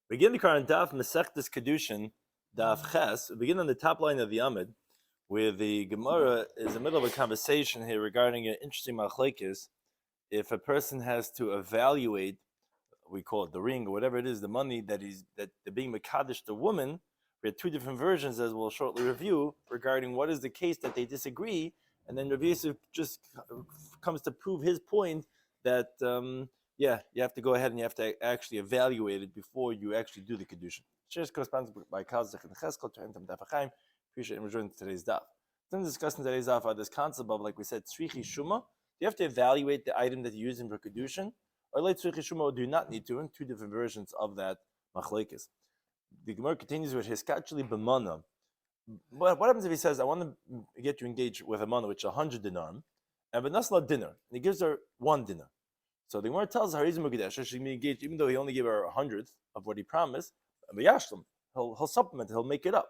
Begin the current Daf Mesech Kidushin Daf Ches. We begin on the top line of the Amid, where the Gemara is in the middle of a conversation here regarding an interesting machlekes. If a person has to evaluate, we call it the ring or whatever it is, the money that they're being mekadesh the woman, we have two different versions, as we'll shortly review, regarding what is the case that they disagree, and then Rabbi Yosef just comes to prove his point that you have to go ahead and you have to actually evaluate it before you actually do the Kidushin. Shares corresponds by Kazach and Cheskel to Entam Daf Chaim. Appreciate him joining today's Daf. Then discussing today's Daf this concept of, like we said, Tzrichi Shuma. You have to evaluate the item that you're using for Kidushin, or late Tzrichi Shuma, or do you not need to, in two different versions of that machlekes. The Gemara continues with Hiskachli B'mana. What happens if he says, I want to get you engaged with a mana, which is 100 dinar, and V'nasla dinner, and he gives her 1 dinar. So the Gemara tells her, she can be engaged, even though he only gave her 100th of what he promised, he'll supplement it, he'll make it up.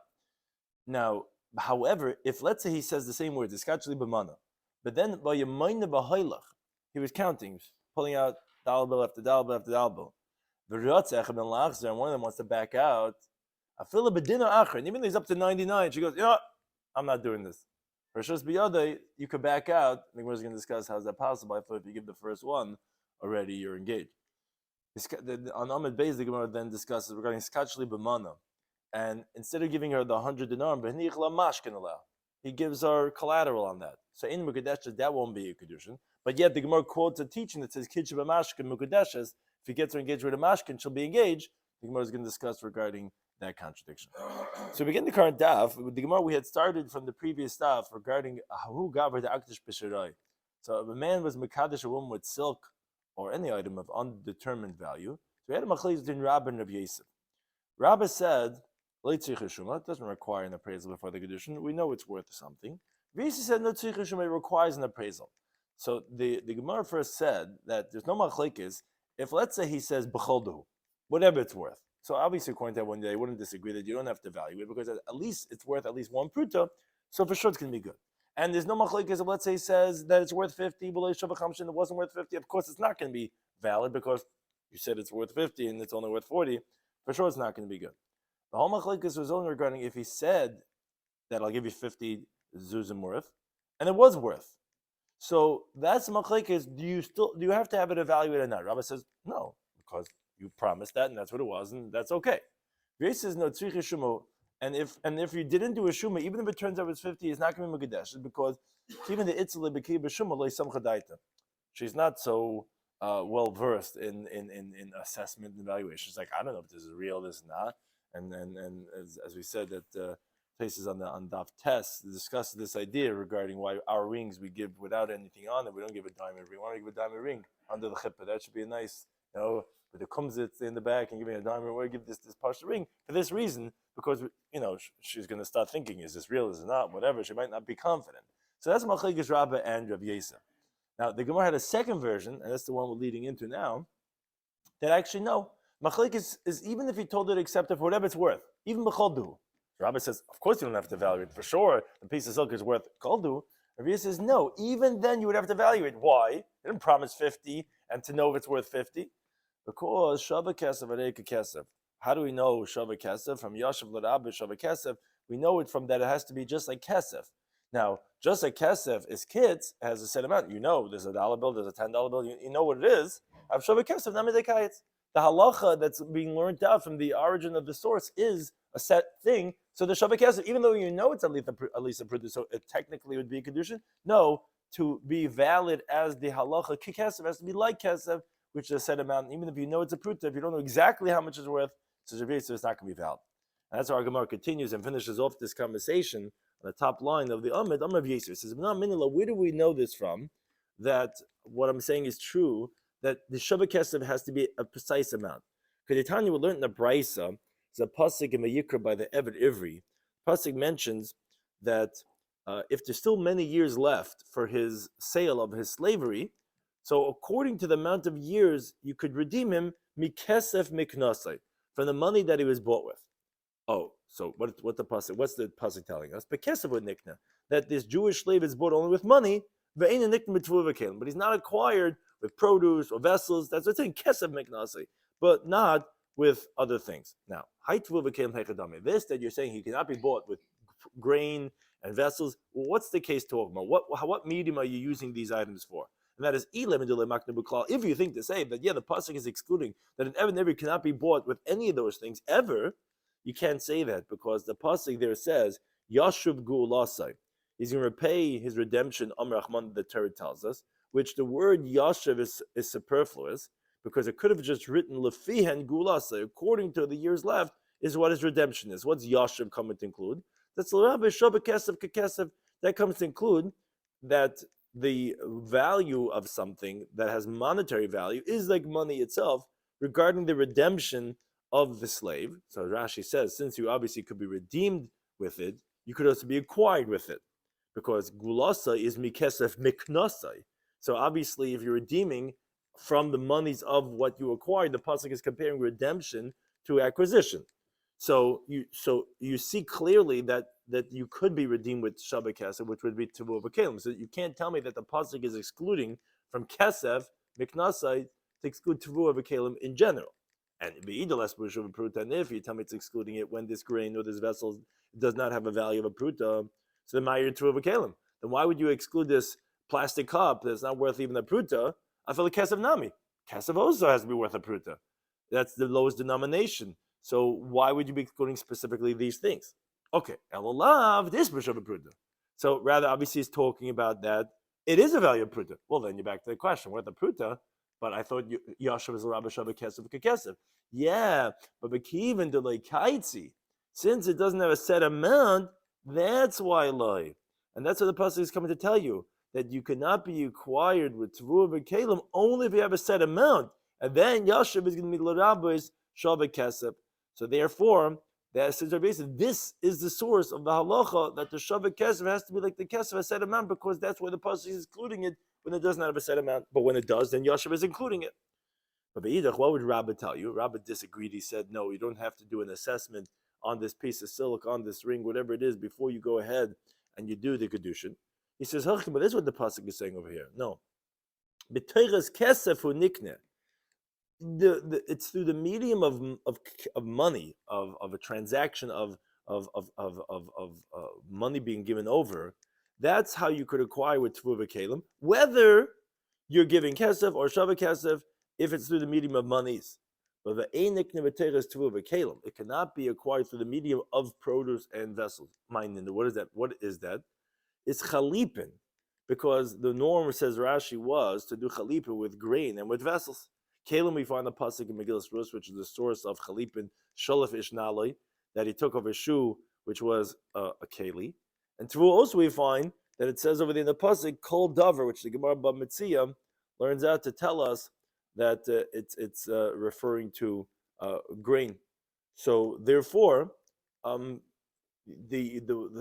Now, however, if let's say he says the same words, Hiskachli B'mana, but then he was counting, he was pulling out dollar bill after dollar bill after dollar bill. And one of them wants to back out. And even though he's up to 99, she goes, you know what? I'm not doing this. For Shus B'yadai, you could back out. I think we're going to discuss how is that possible. I thought if you give the first one, already you're engaged. On Amid Beis, the Gemara then discusses regarding Skachli B'mana. And instead of giving her the 100 dinar, he gives her collateral on that. So in Mukadeshes, that won't be a Kedushin. But yet the Gemara quotes a teaching that says, Kidushin Mashkin Mukadeshes. If he gets her engaged with a mashkin, she'll be engaged. The Gemara is going to discuss regarding that contradiction. So we begin the current daf. With the Gemara, we had started from the previous daf regarding who gaver the akdish b'shirai. So if a man was mekadesh a woman with silk or any item of undetermined value, so we had a machlekes between Rabbi and Rabbi Yosef. Rabbi said, "Leit tzricha shuma," it doesn't require an appraisal before the Kidushin. We know it's worth something. Rabbi Yosef said, "No tzricha shuma, it requires an appraisal." So the Gemara first said that there's no machlekes. If let's say he says b'choldu, whatever it's worth. So obviously, according to that one day, I wouldn't disagree that you don't have to evaluate it because at least it's worth at least 1 pruta. So for sure it's going to be good. And there's no machlekes if let's say he says that it's worth 50, but it wasn't worth 50. Of course, it's not going to be valid because you said it's worth 50 and it's only worth 40. For sure, it's not going to be good. The whole machlekes was only regarding if he said that I'll give you 50 zuzim worth, and it was worth. So that's machlekes. Do you have to have it evaluated or not? Rabbi says no, because you promised that, and that's what it was, and that's okay. Grace says no tzricha shumo, and if you didn't do a shuma, even if it turns out it's 50, it's not going to be mekadesh because even the itzle b'kei b'shuma loy samcha daita. She's not so well versed in assessment and evaluation. She's like, I don't know if this is real, this is not, and as we said that. Places on Daf Tes discuss this idea regarding why our rings we give without anything on it. We don't give a diamond ring. We want to give a diamond ring under the chuppah. That should be a nice, with the kumzitz in the back and giving a diamond ring. We give this partial ring for this reason because she's going to start thinking, is this real? Is it not? Whatever. She might not be confident. So that's Machlekes Rabbi and Rabbi Yosef. Now the Gemara had a second version, and that's the one we're leading into now. That actually no, Machlekes is even if you told her to accept it for whatever it's worth, even b'choldu. Rabbi says, of course you don't have to evaluate. For sure, the piece of silk is worth koldu. Rabbi says, no, even then you would have to evaluate. Why? He didn't promise 50 and to know if it's worth 50. Because shava kesef areika kesef. How do we know shava kesef? From Yashav l'Rabbi shava kesef, we know it from that it has to be just like kesef. Now, just like kesef is kits, has a set amount. There's a dollar bill, there's a $10 bill, you know what it is. Av shava kesef, namidekayitz. The halacha that's being learned out from the origin of the source is a set thing. So the Shavak Kesef, even though it's at least a produce, so it technically would be a Kidushin, no, to be valid as the halacha, Kesef has to be like Kesef, which is a set amount. Even if you know it's a pruta, if you don't know exactly how much it's worth, so it's not going to be valid. And that's how our Gemara continues and finishes off this conversation on the top line of the Amid of Yisrael. It says, where do we know this from? That what I'm saying is true, that the Shavak Kesef has to be a precise amount. Kedetanya, we learned in the Brisa, there's a pasuk in Mayikra by the Eved Ivri. Pasuk mentions that if there's still many years left for his sale of his slavery, so according to the amount of years you could redeem him, mikesef miknasai, from the money that he was bought with. Oh, so what's the pasuk telling us? Bekesef with nikna, that this Jewish slave is bought only with money, but he's not acquired with produce or vessels. That's what's saying kesef miknasai, but not with other things. Now, this that you're saying he cannot be bought with grain and vessels. Well, what's the case talking about? What medium are you using these items for? And that is if you think to say that the pasuk is excluding that an Evan Nevi cannot be bought with any of those things ever, you can't say that because the pasuk there says Yashuv Gulasai. He's going to repay his redemption. Amr Achman, the Torah tells us, which the word Yashuv is superfluous because it could have just written Lefihen Gulasai. According to the years left, is what his redemption is. What's Yashuv coming to include? That's L'Rabbi Shabbat Kesef Kekesef. That comes to include that the value of something that has monetary value is like money itself regarding the redemption of the slave. So Rashi says, since you obviously could be redeemed with it, you could also be acquired with it. Because gulasa is mikesef miknasai. So obviously if you're redeeming from the monies of what you acquired, the pasuk is comparing redemption to acquisition. So you see clearly that you could be redeemed with Shabbat Kesef, which would be Tevuah V'Kelim. So you can't tell me that the pasuk is excluding from Kesef, Miknasai, to exclude Tevuah V'Kelim in general. And and if you tell me it's excluding it when this grain or this vessel does not have a value of a pruta, so then Ma'ir Tevuah V'Kelim. Then why would you exclude this plastic cup that's not worth even a pruta? I feel like Kesef Nami. Kesef also has to be worth a pruta. That's the lowest denomination. So why would you be excluding specifically these things? Okay, Elolav, this B'Shav Pruta. So rather, obviously, he's talking about that it is a value of Pruta. Well, then you're back to the question, what the Pruta? But I thought Yashav is a Rabbi Shabbat Kesef Kekesef. Yeah, but Bekivan to like Kaitzi, since it doesn't have a set amount, that's why lie. And that's what the pasuk is coming to tell you, that you cannot be acquired with Tevuah V'Kelim only if you have a set amount. And then Yashav is going to be L'Rabbi's Shabbat Kesef. So therefore, this is the source of the halacha that the Shabbat Kesef has to be like the Kesef, a set amount, because that's where the pasuk is including it when it doesn't have a set amount. But when it does, then Yashav is including it. But Be'idach, what would Rabbah tell you? Rabbah disagreed. He said, no, you don't have to do an assessment on this piece of silk, on this ring, whatever it is, before you go ahead and you do the Kidushin. He says, but this is what the pasuk is saying over here. No. B'teiras Kesef hu nikneh. It's through the medium of money, of a transaction of money being given over. That's how you could acquire with Tevuah V'Kelim, whether you're giving Kesef or Shabbat Kesef, if it's through the medium of monies. But it cannot be acquired through the medium of produce and vessels. What is that? What is that? It's chalipin, because the norm, says Rashi, was to do chalipin with grain and with vessels. Kalim, we find the pasuk in Megillas Rus, which is the source of Chalipin Sholef Ishnaloi, that he took off his shoe, which was a keli. And Tevuah also we find that it says over there in the pasuk Kol Davar, which the Gemara Bab Metzia learns out to tell us that it's referring to grain. So therefore,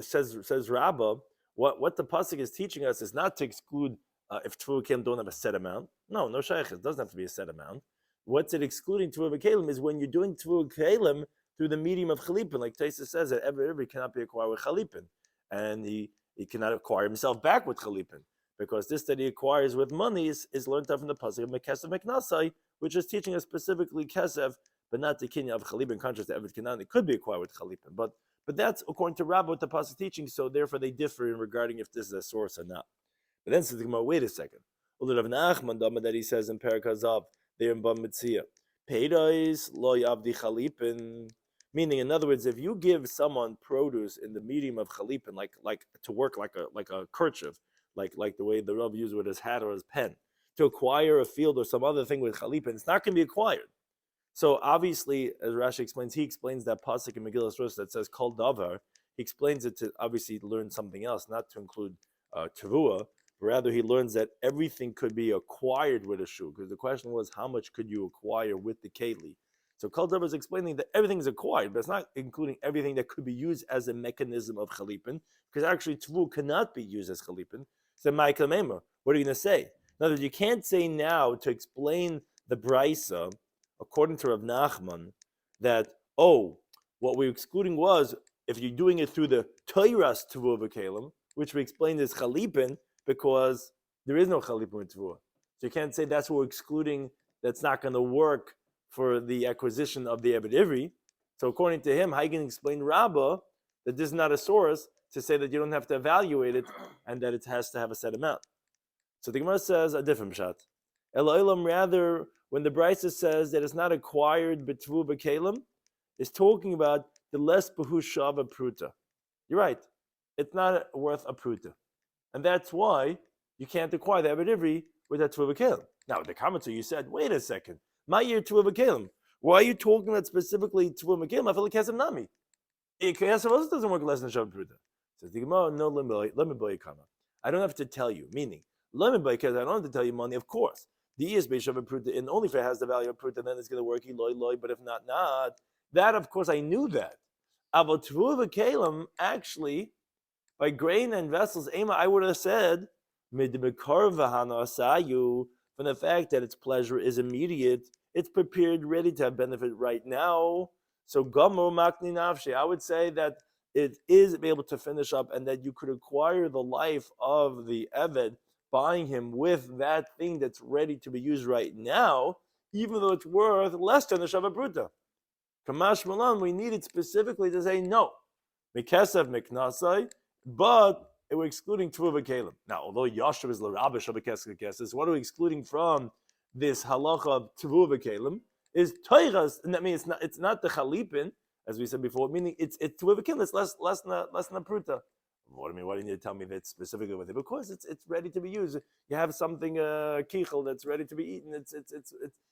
says Rabbah, what the pasuk is teaching us is not to exclude. If Tevuah V'Kelim don't have a set amount, no shaykh, it doesn't have to be a set amount. What's it excluding Tevuah V'Kelim is when you're doing Tevuah V'Kelim through the medium of chalipin, like Taisa says that every cannot be acquired with chalipin, and he cannot acquire himself back with chalipin, because this that he acquires with money is learned out from the pasuk of Mekesef Meknasai, which is teaching us specifically Kesef, but not the kinya of chalipin. Contrast to Eved Canaan, it could be acquired with chalipin, but that's according to Rabbah what the pasuk is teaching. So therefore they differ in regarding if this is a source or not. But then says the Gemara, wait a second. Rav Nachman that he says in Perek Hazav, there in Bam Metzia, Peirais lo yavdi chalipin. Meaning, in other words, if you give someone produce in the medium of chalipin, like to work like a kerchief, like the way the Rav used with his hat or his pen, to acquire a field or some other thing with chalipin, it's not going to be acquired. So obviously, as Rashi explains, he explains that pasuk in Megillas Rus that says Kol Davar. He explains it to obviously learn something else, not to include Tevuah. Rather, he learns that everything could be acquired with a shoe, because the question was, how much could you acquire with the keli? So Kol Davar is explaining that everything is acquired, but it's not including everything that could be used as a mechanism of chalipin, because actually Tevuah cannot be used as chalipin. So Michael Meimer, what are you going to say? In other words, you can't say now to explain the Brisa, according to Rav Nachman, that, what we're excluding was, if you're doing it through the Toiras Tevuah V'Kelim, which we explained is chalipin, because there is no chalipin with Tevuah. So you can't say that's what we're excluding, that's not going to work for the acquisition of the Ebed Ivri. So according to him, how you can explain Rabbah that this is not a source to say that you don't have to evaluate it and that it has to have a set amount. So the Gemara says a different pshat. Eloilam, rather, when the Brisa says that it's not acquired betvu b'kelim, is talking about the less behushava pruta. You're right. It's not worth a pruta. And that's why you can't acquire the Ebed Ivri with that tvu b'kelim. Now, the commentator, you said, wait a second. My year tvu b'kelim. Why are you talking about specifically tvu b'kelim? I feel like kesem nami. Kesem also doesn't work less than shav pruta. Says the Gemara, no, let me buy kama. I don't have to tell you. Meaning, let me buy because I don't have to tell you money. Of course, the is beishav pruta, and only if it has the value of pruta, then it's going to work loy. But if not. That, of course, I knew that. About tvu b'kelim, actually, by grain and vessels, I would have said from the fact that its pleasure is immediate, it's prepared, ready to have benefit right now. So gamo makni nafshi, I would say that it is able to finish up, and that you could acquire the life of the Eved, buying him with that thing that's ready to be used right now, even though it's worth less than the Shava Bruta. Kamash Malan, we needed specifically to say no. Mikesav miknasai, but we're excluding Tvu v'Kelim. Now, although Yashav is l'Rabba Shabbat Kesses, what are we excluding from this halacha of Tvu v'Kelim? Is Toiras, and that means it's not the Chalipin, as we said before, meaning it's Tvu v'Kelim, it's less than a pruta. What do you mean? Why do you need to tell me that specifically with it? Because it's ready to be used. You have something kichel that's ready to be eaten. It's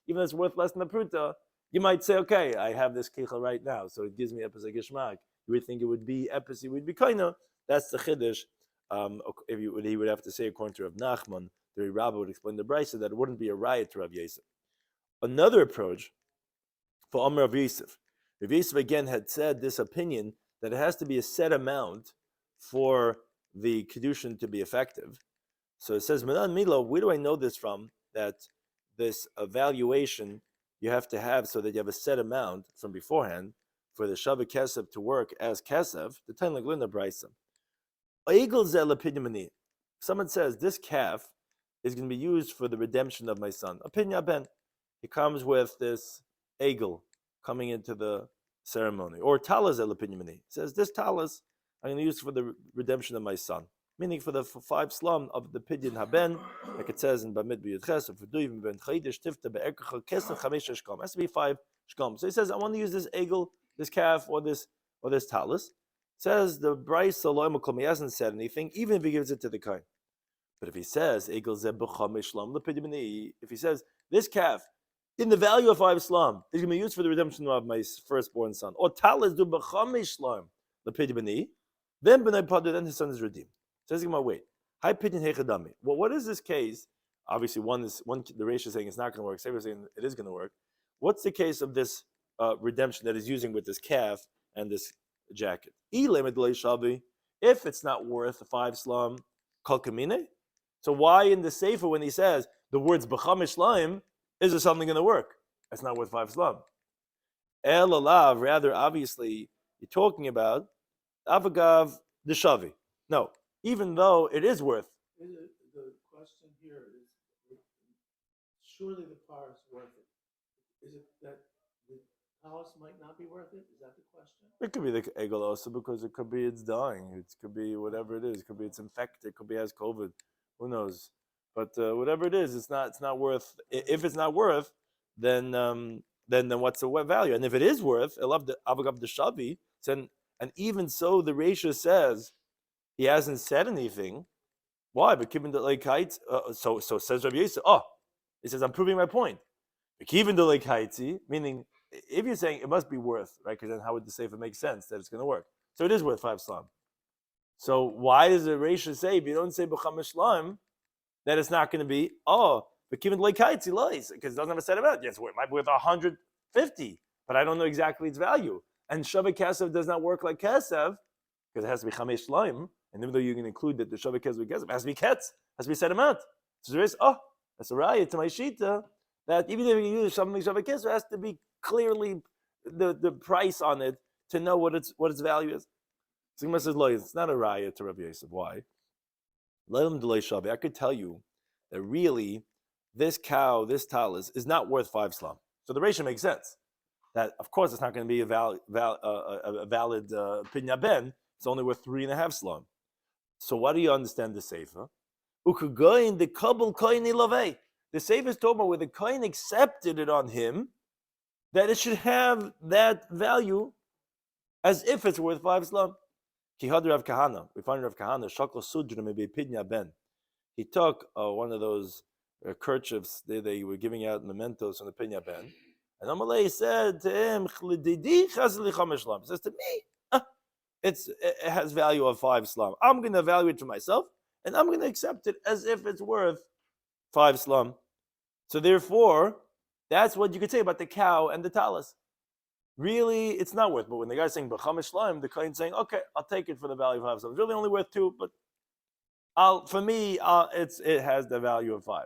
even though it's worth less than a pruta. You might say, okay, I have this kichel right now, so it gives me epis gishmak. You would think it would be epis, it would be kaina. That's the chiddush. He would have to say, according to Rav Nachman, the Rabbi would explain the brisa that it wouldn't be a riot to Rav Yosef. Another approach for Amar Rav Yosef. Rav Yosef again had said this opinion that it has to be a set amount for the Kidushin to be effective. So it says, Menan Milo, where do I know this from? That this evaluation you have to have so that you have a set amount from beforehand for the Shavah Kesef to work as Kesef, the Ten Laglina Brisa. Someone says, this calf is going to be used for the redemption of my son. Opinion ben. He comes with this egel coming into the ceremony. Or talas el opinion. Says, this talas I'm going to use for the redemption of my son. Meaning for the 5 slum of the pidyon haben, like it says in Bamid B'Yudches, of V'duyim Ben Chaydish Tifta Be'erkach Kesef Chamesh Shkom. It has to be 5 shkom. So he says, I want to use this egel, this calf, or this talis. Says the Bryce Aloim Makom, he hasn't said anything, even if he gives it to the kain. But if he says egel Zeh B'Chamesh Shlam L'Pidyon, if he says this calf in the value of 5 slum is going to be used for the redemption of my firstborn son, or talis do B'Chamesh Shlam L'Pidyon, then B'nai Padur, then his son is redeemed. Says wait. Hi pidyon hechadami. Well, what is this case? Obviously, one the ratio is saying it's not going to work. Second is saying it is going to work. What's the case of this redemption that is using with this calf and this jacket? If it's not worth 5 slum, kol kamine. So why in the sefer when he says the words b'chamish laim, is there something going to work? It's not worth 5 slum. El alav, rather obviously you're talking about avagav the shavi. No. Even though it is worth. The question here is, surely the par is worth it. Is it that the house might not be worth it? Is that the question? It could be the egel also because it could be it's dying. It could be whatever it is. It could be it's infected. It could be it has COVID. Who knows? But whatever it is, it's not worth. If it's not worth, then what's the value? And if it is worth, I love the avagav the shavi. And even so, the ratio says. He hasn't said anything. Why? But given the like heights, so says Rabbi Yosef. He says I'm proving my point. Given the like heights, meaning if you're saying it must be worth, right? Because then how would the sefer make sense that it's going to work? So it is worth 5 slum. So why does the ratio say if you don't say b'chamish slum that it's not going to be? But given the like heights, he lies because it doesn't have a set amount. Yes, it might be worth 150, but I don't know exactly its value. And Shavah Kesef does not work like Kesef because it has to be chamesh slum. And even though you can include that the Shavah Kesef it has to be ketz, has to be set amount. So there is, that's a riot to my shita, that even if you use something Shavah Kesef, it has to be clearly the price on it to know what its value is. So Gemara says, it's not a riot to Rabbi Yosef. Why? Let him delay Shavah. I could tell you that really this cow, this talis, is not worth 5 slum. So the ratio makes sense. That of course it's not going to be a valid pinya ben. It's only worth 3.5 slum. So what do you understand the sefer? Ukugoyin the kabul koyin ilavei. The sefer is talking about where the koyin accepted it on him, that it should have that value as if it's worth 5 slum. Kihad Rav Kahana. We find Rav Kahana shakal sudra maybe pinya ben. He took one of those kerchiefs they were giving out mementos from the pinya ben, and Amalei said to him, he says to me, it has value of 5 slum. I'm going to evaluate it for myself, and I'm going to accept it as if it's worth 5 slum. So therefore, that's what you could say about the cow and the talis. Really, it's not worth. But when the guy's saying b'chamesh shleim, the kohen's saying, "Okay, I'll take it for the value of 5 slum. It's really only worth 2, but it has the value of 5,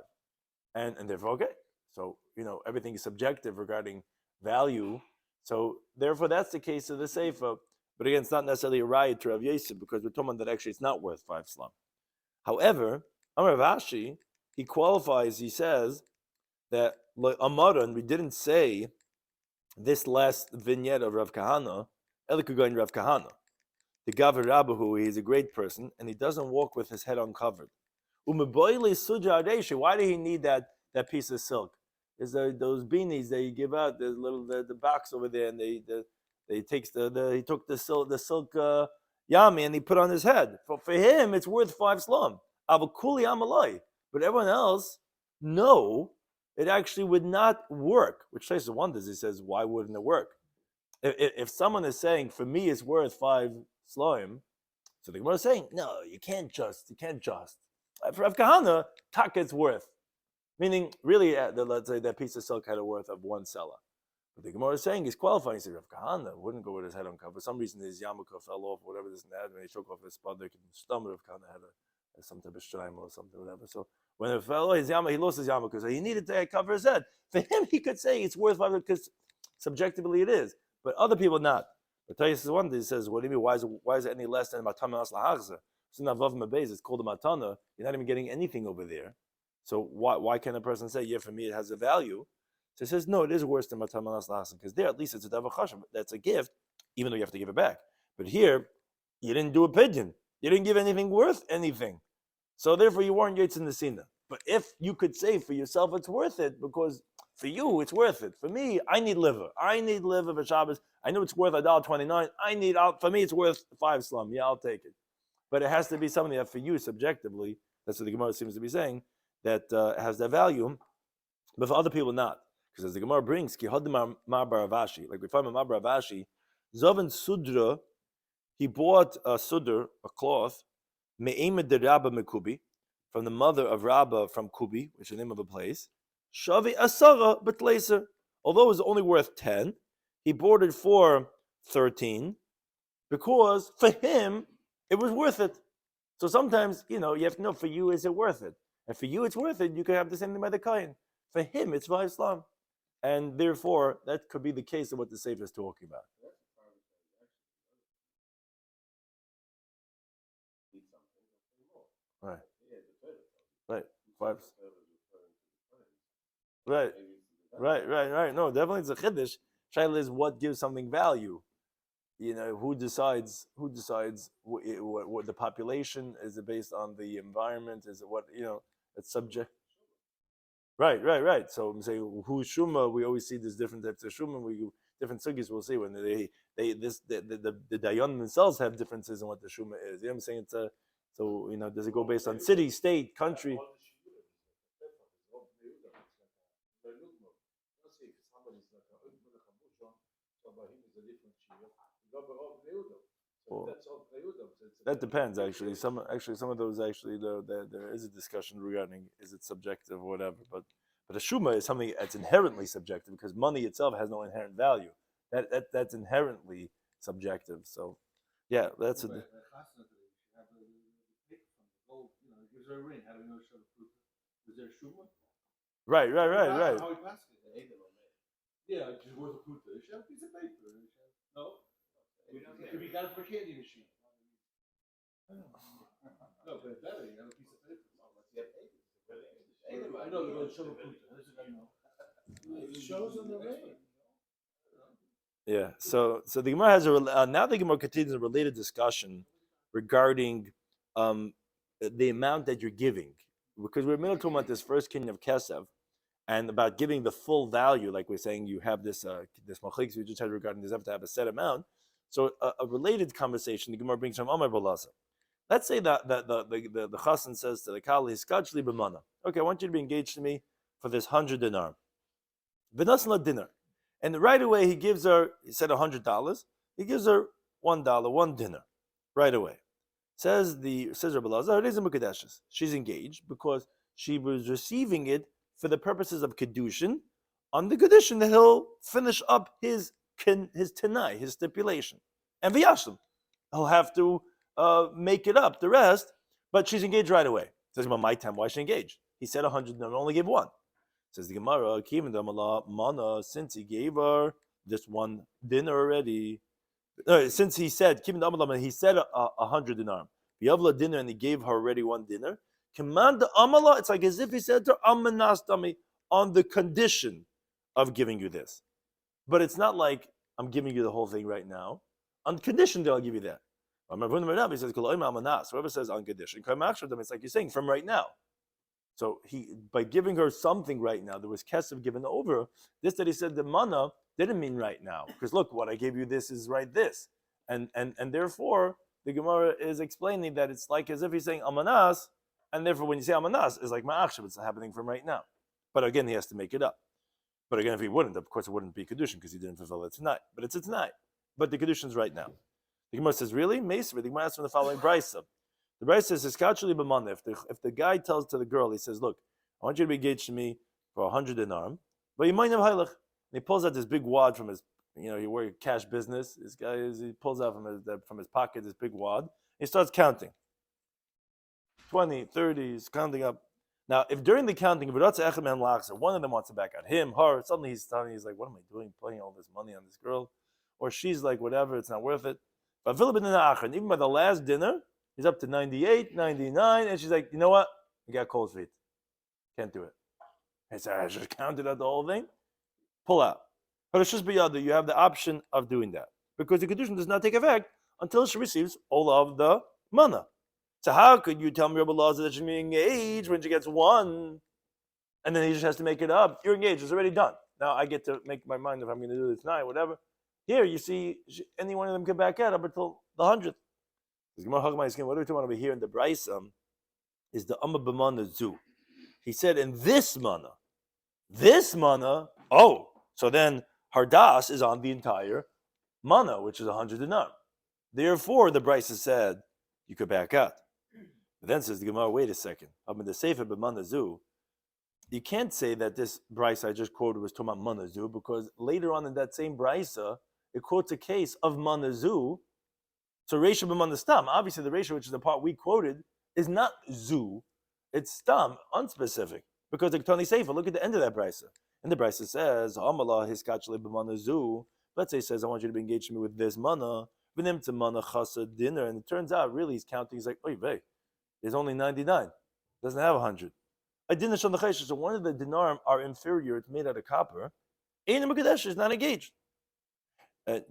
and therefore, okay. So everything is subjective regarding value. So therefore, that's the case of the sefer. But again, it's not necessarily a riot to Rav Yosef because we're talking that actually it's not worth 5 slum. However, Amar Rav Ashi, he qualifies. He says that like Amaran, we didn't say this last vignette of Rav Kahana, Elikugain Rav Kahana. The Gavar Rabbahu, he's a great person, and he doesn't walk with his head uncovered. Why do he need that piece of silk? Is those beanies that you give out? There's the box over there, and he took the silk yami and he put on his head. For him, it's worth 5 slum. But everyone else, no, it actually would not work. Which Shlomo wonders. He says, why wouldn't it work? If someone is saying, for me, it's worth 5 slime, so the Gemara is saying, no, you can't just. For Rav Kahana, taka it's worth. Meaning, really, let's say that piece of silk had a worth of 1 selah. But the Gemara is saying, he's qualifying. He said, Rav Kahana wouldn't go with his head uncovered. For some reason, his yarmulke fell off, whatever this and that, when he took off his spadek and stomach, Rav Kahana had some type of shraim or something, whatever. So when it fell off, he lost his yarmulke, so he needed to cover his head. For him, he could say it's worth 5 because subjectively it is. But other people not. But Taisus is one. He says, "What do you mean? Why is it any less than matana as lahachza? It's not vav mebez. It's called a matana. You're not even getting anything over there. So why can a person say, yeah, for me it has a value?" So he says, no, it is worse than matana as lahachza because there at least it's a davar chashav. That's a gift, even though you have to give it back. But here, you didn't do a pigeon. You didn't give anything worth anything. So therefore, you weren't yaitz in the sina. But if you could say for yourself, it's worth it because for you, it's worth it. For me, I need liver. For Shabbos. I know it's worth $1.29. For me, it's worth 5 slum. Yeah, I'll take it. But it has to be something that for you, subjectively, that's what the Gemara seems to be saying, that has that value. But for other people, not. Because as the Gemara brings, Ki Hodim Mar Baravashi, like we find in Mar Baravashi, Zovan Sudra, he bought a sudr, a cloth, Me'emed de Rabba Mekubi, from the mother of Rabba from Kubi, which is the name of a place. Shavi Asara Betleser. Although it was only worth 10, he bought it for 13 because for him it was worth it. So sometimes, you have to know for you, is it worth it? And for you, it's worth it. You can have the same thing by the kohen. For him, it's 5 slum. And therefore, that could be the case of what the Sefer is talking about. Right. Right. 5. Right. No, definitely it's a chiddush. Shaila is what gives something value. Who decides what the population? Is it based on the environment? Is it what it's subject? Right. So I'm saying who's shuma? We always see there's different types of shuma. Different sugis we'll see when the dayan themselves have differences in what the shuma is. I'm saying it's a. So does it go based on city, state, country? Well, that depends. Actually, some of those there is a discussion regarding is it subjective or whatever. But a shuma is something that's inherently subjective because money itself has no inherent value. That's inherently subjective. So, yeah, that's a. Gives her a ring. How do we know was there a shuma? Right. How we pass it? Yeah, just worth a puta. She had a piece of paper. No? It could be got it from a candy machine. No, but better, you have a piece of paper. I know, they're going to show a puta. That's what I know. It shows on the ring. Yeah. So the Gemara has now the Gemara continues a related discussion regarding the amount that you're giving, because we're middle talking about this first king of Kesev and about giving the full value. Like we're saying, you have this machlekes we just had regarding this have to have a set amount. So a related conversation the Gemara brings from Amar Balaza. Let's say that the chassan says to the kali, "Hiskachli b'mana." Okay, I want you to be engaged to me for this 100 dinar. V'nasla dinar. And right away, he gives her, he said $100, he gives her $1, one dinner, right away. Says Rabbi Lazar, it is a mukadeshes. She's engaged because she was receiving it for the purposes of Kidushin, on the condition that he'll finish up his tenai, his stipulation. And v'yashlim, he'll have to make it up, the rest, but she's engaged right away. Says, my time, why is she engaged? He said 100, no, only gave one. Says the Gemara, mana, since he gave her this one dinner already, since he said, he said 100 dinar. Yavla dinner, and he gave her already one dinner. Command the amala, it's like as if he said to amanastami, on the condition of giving you this. But it's not like I'm giving you the whole thing right now. On condition that I'll give you that. He says, whoever says on condition, it's like you're saying from right now. So by giving her something right now, there was kesef given over. This that he said the mana didn't mean right now, because look, what I gave you this is right this, and therefore the Gemara is explaining that it's like as if he's saying amanas, and therefore when you say amanas, it's like ma'achshav, it's happening from right now. But again, he has to make it up. But again, if he wouldn't, of course, it wouldn't be Kidushin because he didn't fulfill it tonight. But it's a tonight. But the Kidushin's right now. The Gemara says, really? Meisver. The Gemara asks from the following brisa. The brisa says, if the guy tells to the girl, he says, look, I want you to be engaged to me for 100 dinar, but you might have hailach. And he pulls out this big wad from his, he works cash business. This guy he pulls out from his pocket this big wad. He starts counting. 20, 30, he's counting up. Now, if during the counting, one of them wants to back out, him, her, suddenly he's like, what am I doing, playing all this money on this girl? Or she's like, whatever, it's not worth it. But even by the last dinner, he's up to 98, 99, and she's like, you know what? I got cold feet. Can't do it. I said, I just counted out the whole thing. Pull out. But it's just beyond you have the option of doing that. Because the Kidushin does not take effect until she receives all of the mana. So how could you tell me Rabbi Lazar that she's being engaged when she gets one, and then he just has to make it up? You're engaged. It's already done. Now I get to make my mind if I'm going to do this tonight, whatever. Here, you see, any one of them can back out up until the 100th. What are we talking about over here in the Brisa is the Amma B'mana Zu. He said, in this mana, so then Hardas is on the entire mana, which is 100 dinar. Therefore, the Brisa said, you could back out. But then says the Gemara, wait a second. I'm in the Sefer B'mana Zu. You can't say that this Brisa I just quoted was talking about mana Zu, because later on in that same Brisa, it quotes a case of mana Zu. So Reisha b'mana stam, obviously the Reisha, which is the part we quoted, is not zu, it's stam, unspecific. Because the Ketani Sefer, look at the end of that brisa. And the brisa says, Amalah hiskachli b'mana zu. Let's say he says, I want you to be engaged to me with this mana, v'nim to mana chasa dinner. And it turns out, really, he's counting, he's like, oy vey, there's only 99, doesn't have 100. A dinner shal nechesha, so one of the dinarim are inferior, it's made out of copper. Ein Mekadesh is not engaged.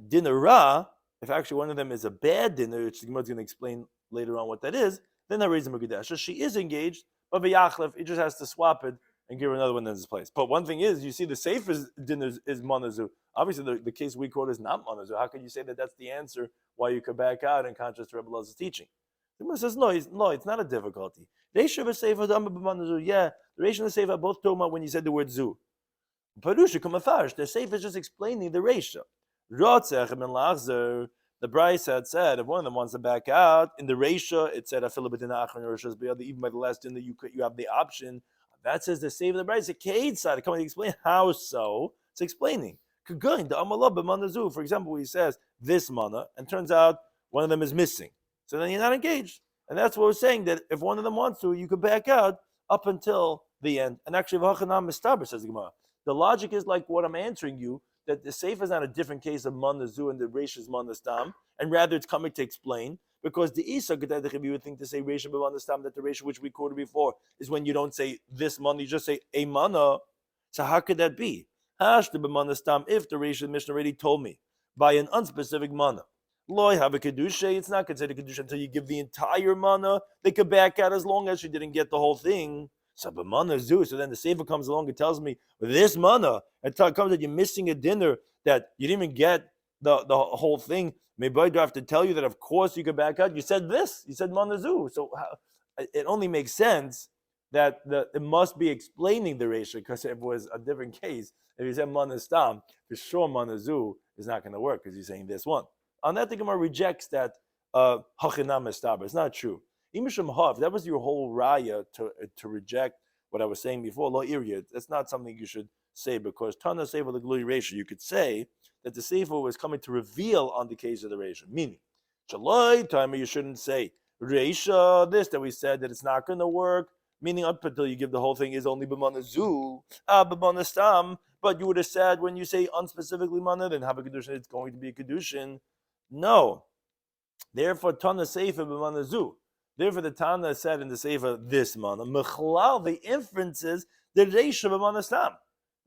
Dinner ra, if actually one of them is a bad dinner, which the Gemara is going to explain later on what that is, then that raises a Mekadesh. She is engaged, but v'yachlef, he just has to swap it and give her another one in his place. But one thing is, you see the safer dinner is manazu. Obviously, the case we quote is not manazu. How could you say that that's the answer why you could back out in contrast to Rebbe Lazar's teaching? The Gemara says, no, it's not a difficulty. Reisha v'sefer dama b'manazu. Yeah, the Reisha and the sefer both talking about when you said the word zu. Parusha kamafarish. The sefer is just explaining the Reisha. Rotzech and Lachzer. The Bryce had said if one of them wants to back out in the Reisha, it said even by the last dinner you have the option. That says the save of the Bryce. A Kade side. Come on, explain how so. It's explaining. For example, he says this mana, and turns out one of them is missing. So then you're not engaged. And that's what we're saying, that if one of them wants to, you could back out up until the end. And actually, says the Gemara. The logic is like what I'm answering you, that the Sefer is not a different case of mana zu and the Reish is mana stam, and rather it's coming to explain, because the Isa, you would think to say Reish b'mana stam, that the Reish which we quoted before is when you don't say this mana, you just say a mana. So how could that be? Hashta b'mana stam, if the Reish Mishnah already told me by an unspecific mana. Loy have a kedusha, it's not considered kedusha until you give the entire mana. They could back out as long as you didn't get the whole thing. So b'mana zu. So then the sefer comes along and tells me with this mana, it comes that you're missing a dinner that you didn't even get the whole thing. Maybe I do have to tell you that of course you could back out. You said this. You said mana zu. So it only makes sense that it must be explaining the ratio, because if it was a different case, if you said mana stam, for sure mana zu is not going to work because you're saying this one. On that, the Gemara rejects that hachinam estaber. It's not true. Imisham hav, that was your whole raya to reject what I was saying before. Lo iria, that's not something you should say, because tana sefer the glui ratio. You could say that the sefer was coming to reveal on the case of the ratio. Meaning, shaloi timer, you shouldn't say ratio this that we said that it's not going to work. Meaning up until you give the whole thing is only b'mana zu, b'mana stam. But you would have said when you say unspecifically mana, then have a kedushin, it's going to be a kedushin. No. Therefore, Tana Seifa b'mana zu. Therefore, the Tana said in the Seifa this mana. Mechlal, the inference is the Reisha b'mana stam.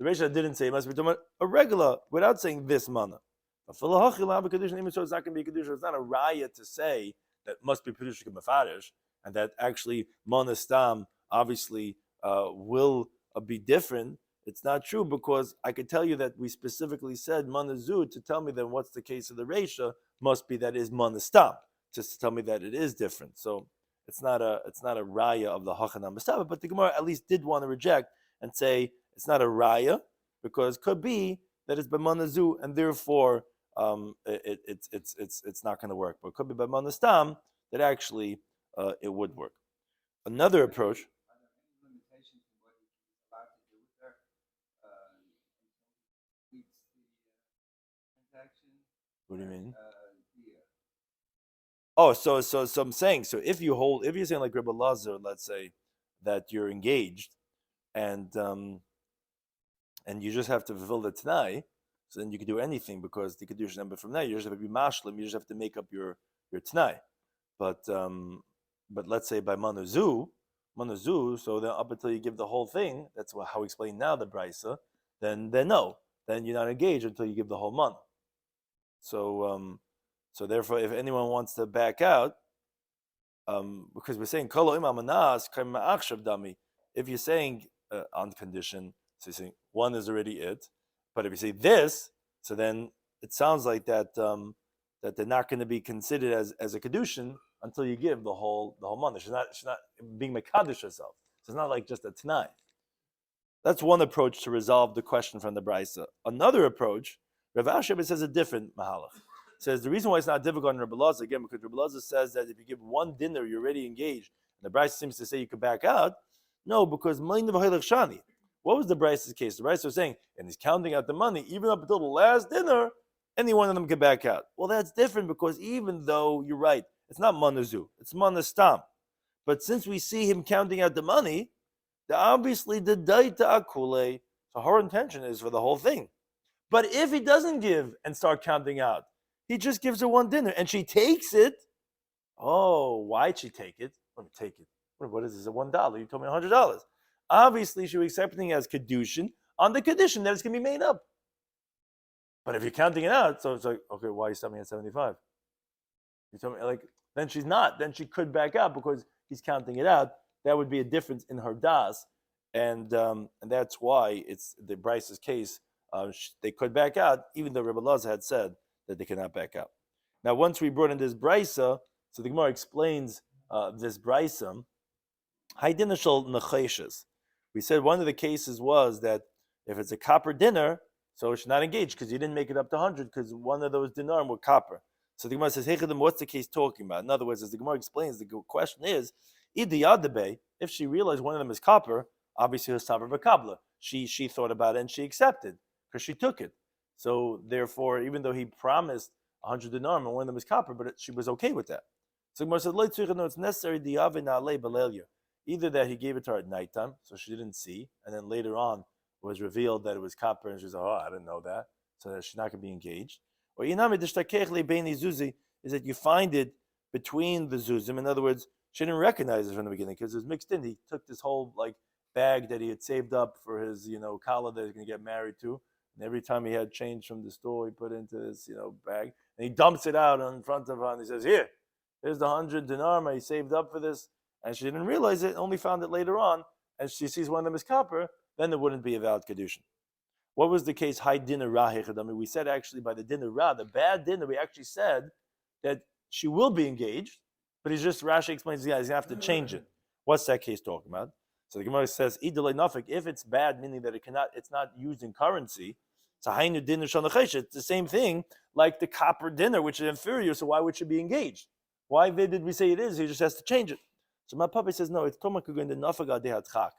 The Reisha didn't say it must be talking about a regular without saying this mana. Even so, it's not going to be a kedushin. It's not a raya to say that must be kedushin mefarish, and that actually mana stam obviously will be different. It's not true, because I could tell you that we specifically said mana zu to tell me then what's the case of the reisha must be that is mana stam, just to tell me that it is different. So it's not a raya of the hachanam mistaba, but the Gemara at least did want to reject and say it's not a raya, because it could be that it's by mana zu and therefore it's not going to work. But it could be by mana stam that actually it would work. Another approach. What do you mean? Oh, so I'm saying, so if you're saying like Rabbi Lazar, let's say that you're engaged, and you just have to fulfill the Tanai, so then you can do anything because the Kidushin, but from there you just have to be mashlim, you just have to make up your Tanai. But let's say by Manu Zu, so then up until you give the whole thing, that's how we explain now the Brisa, then no, then you're not engaged until you give the whole month. So therefore, if anyone wants to back out, because we're saying kolo imam anas k'ma'achshav dami. If you're saying on condition, so you're saying one is already it, but if you say this, so then it sounds like that that they're not going to be considered as a kedushin until you give the whole month. She's not being mekadosh herself. So it's not like just a t'nai. That's one approach to resolve the question from the Brisa. Another approach, Rav Asher says a different mahalach. Says the reason why it's not difficult in Rabbi Lazar, again, because Rabbi Lazar says that if you give one dinner, you're already engaged. And the Brisa seems to say you could back out. No, because what was the Brisa's case? The Brisa was saying, and he's counting out the money, even up until the last dinner, any one of them can back out. Well, that's different, because even though you're right, it's not manazu, it's manastam. But since we see him counting out the money, obviously the daita akule, so her intention is for the whole thing. But if he doesn't give and start counting out, he just gives her one dinner and she takes it. Oh, why'd she take it? Let me take it. What is this? $1? You told me $100. Obviously, she was accepting it as Kidushin on the condition that it's going to be made up. But if you're counting it out, so it's like, okay, why are you selling at 75? You told me, like, then she's not. Then she could back out because he's counting it out. That would be a difference in her das, and that's why it's the Bryce's case. They could back out, even though Rabbi Lazar had said that they cannot back out. Now, once we brought in this Brysa, so the Gemara explains this Brysa. Haydinashal necheshes. We said one of the cases was that if it's a copper dinner, so it's not engaged because you didn't make it up to 100 because one of those dinar were copper. So the Gemara says, "Hey, what's the case talking about?" In other words, as the Gemara explains, the question is, if she realized one of them is copper, obviously her saber v'kabla. She thought about it and she accepted because she took it. So therefore, even though he promised 100 dinar and one of them is copper, but she was okay with that. So the Gemara said, "No, it's necessary either that he gave it to her at nighttime, so she didn't see, and then later on it was revealed that it was copper, and she's like, oh, I didn't know that, so that she's not going to be engaged. Or is that you find it between the zuzim. In other words, she didn't recognize it from the beginning because it was mixed in. He took this whole bag that he had saved up for his kala that he's going to get married to, And every time he had change from the store, he put into this, bag, and he dumps it out in front of her, and he says, here's the 100 dinar he saved up for this. And she didn't realize it, only found it later on, and she sees one of them is copper, then there wouldn't be a valid Kedushin. What was the case? High dinner ra. We said actually by the dinner ra, the bad dinner, we actually said that she will be engaged, but Rashi explains, he's going to have to change it. What's that case talking about? So the Gemara says, if it's bad, meaning that it's not used in currency, it's the same thing like the copper dinner, which is inferior, so why would she be engaged? Why did we say it is? He just has to change it. So my puppy says, no, it's tomakuga in the nafaga dehatchak,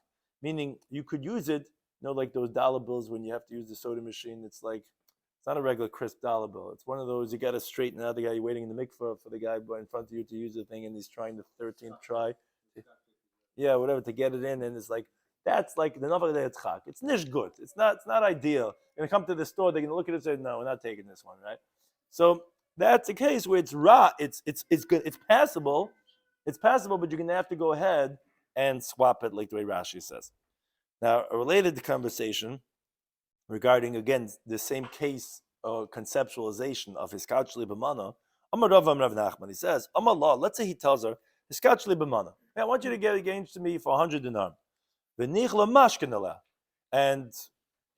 meaning you could use it, like those dollar bills when you have to use the soda machine. It's not a regular crisp dollar bill. It's one of those you got to straighten out the guy. You're waiting in the mikveh for the guy in front of you to use the thing, and he's trying the 13th try. Yeah, whatever, to get it in, and it's that's like the nafaga dehatchak. It's nish good. It's not ideal. You're gonna come to the store, they're gonna look at it and say, no, we're not taking this one, right? So that's a case where it's ra. It's good. It's passable. It's passable, but you're gonna have to go ahead and swap it like the way Rashi says. Now, a related conversation regarding, again, the same case or conceptualization of Hiskachli B'mana. Amar Rav Nachman, he says, Amar Allah, let's say he tells her, Hiskachli B'mana, I want you to get engaged to me for 100 dinar. V'nichla mashkin, and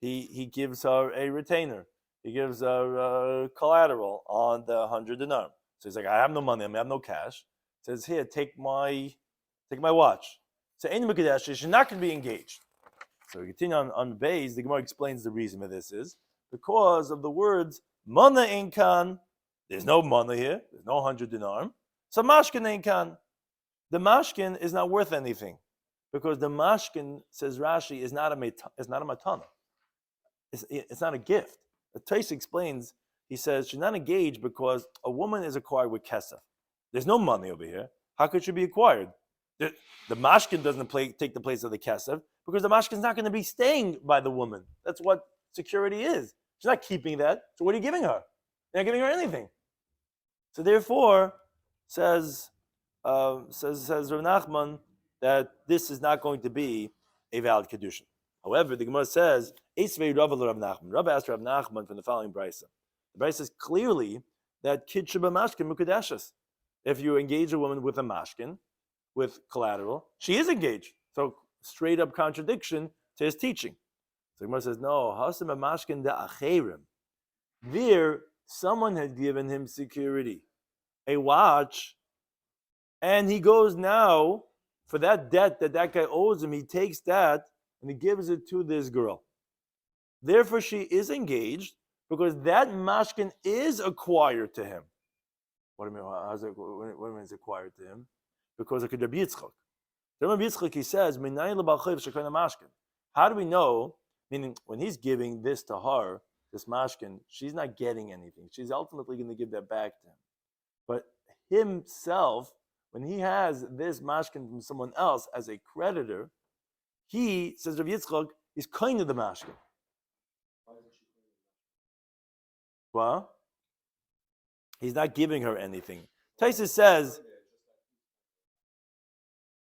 he gives her a retainer. He gives her collateral on the 100 dinar. So he's like, I have no money, I have no cash. He says, here, take my watch. So she's not going to be engaged. So we continue on Beis. The Gemara explains the reason for this is because of the words mana inkan. There's no mana here. There's no 100 dinar. So mashkin inkan. The mashkin is not worth anything because the mashkin, says Rashi, is not a matana. It's not a gift. The Tais explains. He says she's not engaged because a woman is acquired with kesef. There's no money over here. How could she be acquired? The mashkin doesn't take the place of the kesef because the mashkin is not going to be staying by the woman. That's what security is. She's not keeping that. So what are you giving her? You're not giving her anything. So therefore, says Rav Nachman that this is not going to be a valid kedushin. However, the Gemara says, Eisvei Rav Nachman. Rav asked Rav Nachman from the following brisa. The brisa says clearly that kid sheba mashkin mukadashas. If you engage a woman with a mashkin, with collateral, she is engaged. So straight up contradiction to his teaching. So Gemara says, no, hasim mashkin da acherim. There, someone had given him security, a watch, and he goes now for that debt that guy owes him. He takes that and he gives it to this girl. Therefore, she is engaged because that mashkin is acquired to him. What do you mean? How's it? What do you mean it's acquired to him? Because of Rabbi Yitzchak. Rabbi Yitzchak, he says, how do we know? Meaning, when he's giving this to her, this mashkin, she's not getting anything. She's ultimately going to give that back to him. But himself, when he has this mashkin from someone else as a creditor, he, says Rabbi Yitzchak, is kind of the mashkin. Well, he's not giving her anything. Taisa says,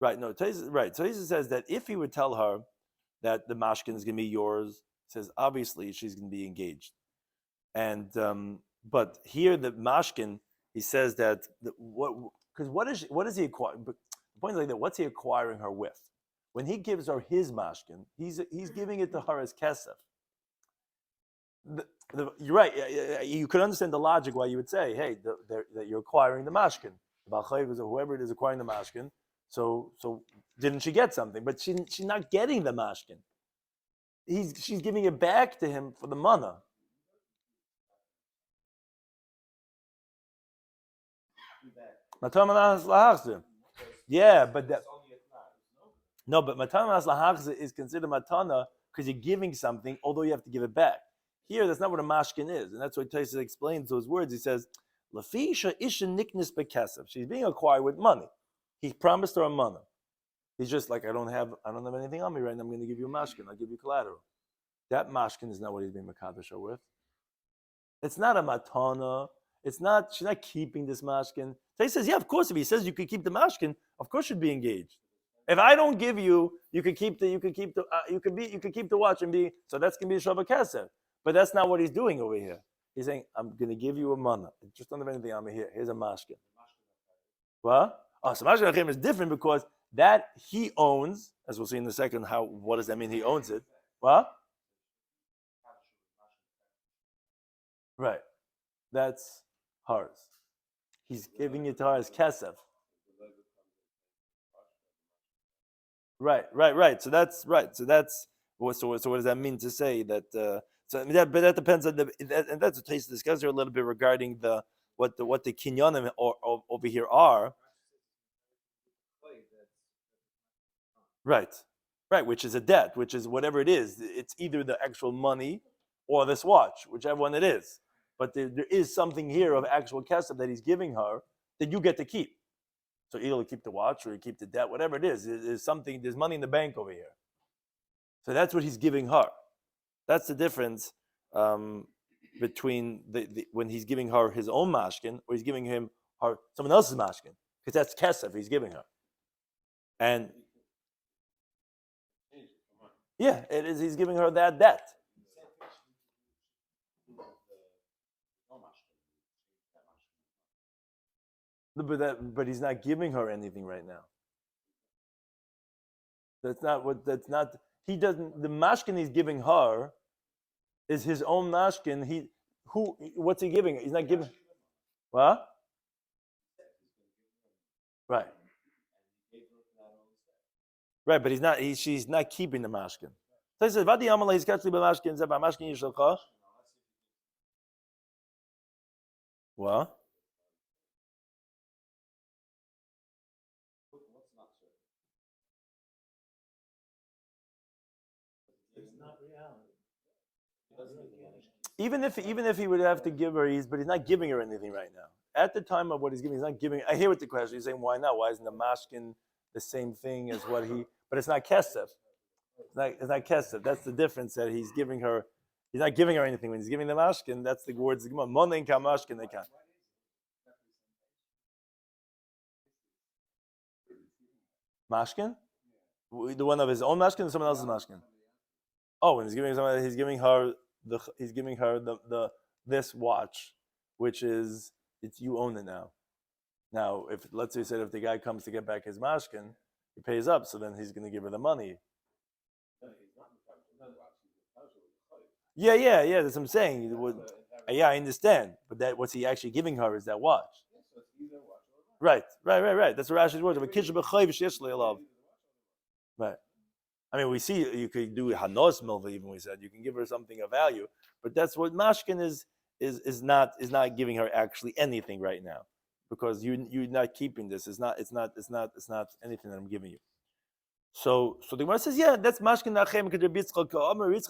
right, no, Taisa says that if he would tell her that the mashkin is going to be yours, says obviously she's going to be engaged. And but here the mashkin, he says that what is he acquiring? The point is like that. What's he acquiring her with? When he gives her his mashkin, he's giving it to her as kesef. You're right. You could understand the logic why you would say, hey, that you're acquiring the mashkin. Whoever it is acquiring the mashkin. So didn't she get something? But she's not getting the mashkin. She's giving it back to him for the mana. Yeah, but but matana lahachze is considered matana because you're giving something, although you have to give it back. Here, that's not what a mashkin is, and that's what Taisa explains those words. He says, "Lafisha isha niknis bekesef." She's being acquired with money. He promised her a money. He's just like, I don't have anything on me right now. I'm going to give you a mashkin. I'll give you collateral. That mashkin is not what he's being makadosh with. It's not a matana. It's not. She's not keeping this mashkin. Taisa says, yeah, of course. If he says you could keep the mashkin, of course you'd be engaged. If I don't give you, you could keep the watch and be. So that's going to be a shava kesef. But that's not what he's doing over here. He's saying, I'm going to give you a mana. Just don't have anything on me here. Here's a mashkin. What? Oh, so mashkin achim is different because that he owns, as we'll see in a second, what does that mean he owns it? What? Right. That's hers. He's giving it to her as kesef. Right. So that's right. So what does that mean to say that? But that depends on and that's a taste to discuss here a little bit regarding what the kinyanim over here are. Right, which is a debt, which is whatever it is. It's either the actual money or this watch, whichever one it is. But there is something here of actual kesef that he's giving her that you get to keep. So either you keep the watch or you keep the debt, whatever it is. There's money in the bank over here. So that's what he's giving her. That's the difference between when he's giving her his own mashkin or he's giving him her someone else's mashkin, because that's kesef he's giving her. And yeah, it is. He's giving her that debt. But he's not giving her anything right now. He doesn't. The mashkin he's giving her is his own mashkin. What's he giving? He's not giving. What? Right. Right, but she's not keeping the mashkin. So he says, "Vadi amala he's catching the mashkin. Zeba mashkin yishalcha." What? It's not reality. Even if he would have to give her, but he's not giving her anything right now. At the time of what he's giving, he's not giving. I hear what the question. He's saying, why not? Why isn't the mashkin the same thing as what he? But it's not kesef. It's not kesef. That's the difference that he's giving her. He's not giving her anything when he's giving the mashkin. That's the words. Monin ka mashkin they can. Mashkin, the one of his own mashkin or someone else's mashkin? Oh, when he's giving her this watch, which is you own it now. Now, if let's say he said if the guy comes to get back his mashkin, he pays up, so then he's going to give her the money. Yeah. That's what I'm saying. Yeah, I understand, but what's he actually giving her is that watch. Right. That's what Rashi's words. Right. I mean, we see you could do hanos milva. Even we said you can give her something of value, but that's what mashkin is not giving her actually anything right now, because you're not keeping this. It's not anything that I'm giving you. So the Gemara says, yeah, that's mashkin nachem.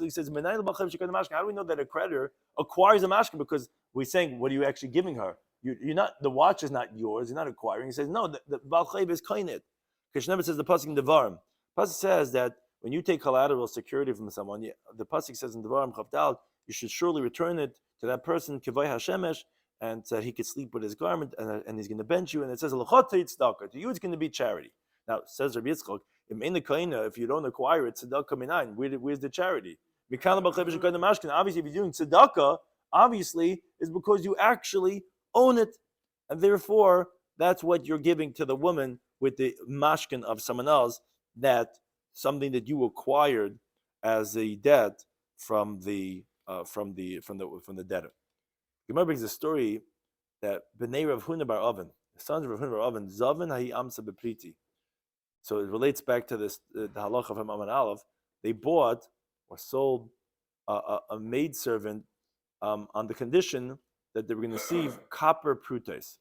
He says, how do we know that a creditor acquires a mashkin? Because we're saying, what are you actually giving her? You're not. The watch is not yours. You're not acquiring. He says, no, the bal chayv is kainet. Kishneva says the pasuk in Devarim. Pasuk says that when you take collateral security from someone, the pasuk says in Devarim Chavdal, you should surely return it to that person kivay hashemesh, and that he could sleep with his garment, and he's going to bench you. And it says to you, it's going to be charity. Now says Rabbi Yitzchok, if you don't acquire it, tzedakah minayin. Where's the charity? Obviously, if you're doing tzedakah, obviously is because you actually own it, and therefore that's what you're giving to the woman with the mashkin of someone else, that something that you acquired as a debt from the debtor. Gemara brings a story that Bnei Rav Huna bar Oven, the sons of Rav Huna bar Oven, Zaven ha'i amsa bepriti. So it relates back to this the halacha of Amman Aleph. They bought or sold a maidservant on the condition that they were going to receive copper prutes.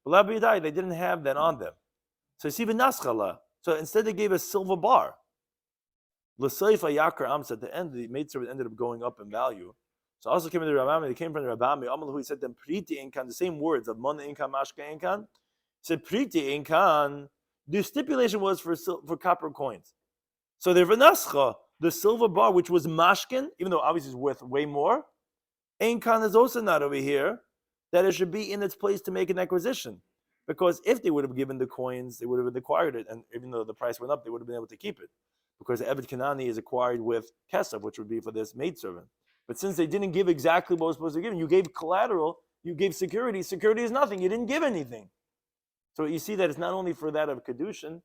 But they didn't have that on them. So instead they gave a silver bar. At the end, the maidservant ended up going up in value. So also came from the Rabami. They came from the Rabami. Who said them priti inkan, the same words of mon inkan mashka inkan. Said priti inkan. The stipulation was for copper coins. So the v'nascha, the silver bar, which was mashkin, even though obviously it's worth way more, inkan is also not over here. That it should be in its place to make an acquisition. Because if they would have given the coins, they would have acquired it, and even though the price went up, they would have been able to keep it. Because the Eved Kanani is acquired with kesef, which would be for this maidservant. But since they didn't give exactly what was supposed to give, you gave collateral, you gave security. Security is nothing. You didn't give anything. So you see that it's not only for that of Kedushin,